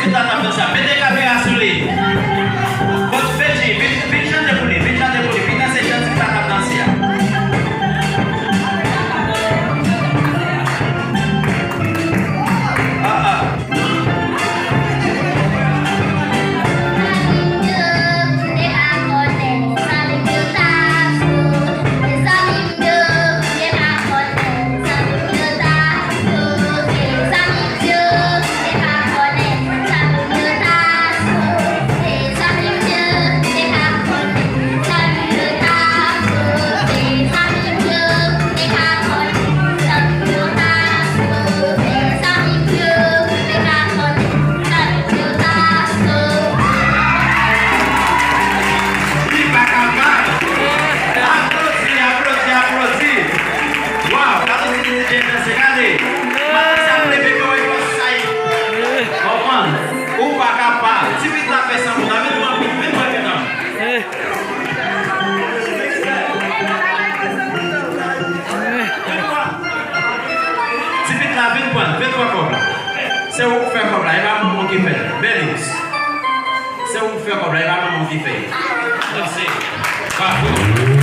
que tá na dança? Vem cá, vem a Suli. Quanto vem, vem já de bonito, vem já de bonito, vem nessa chance que tá na dança. Se eu for cobrar, ele vai mamar que fez. Beleza. Se eu for cobrar, ele vai mamar que fez. Não sei.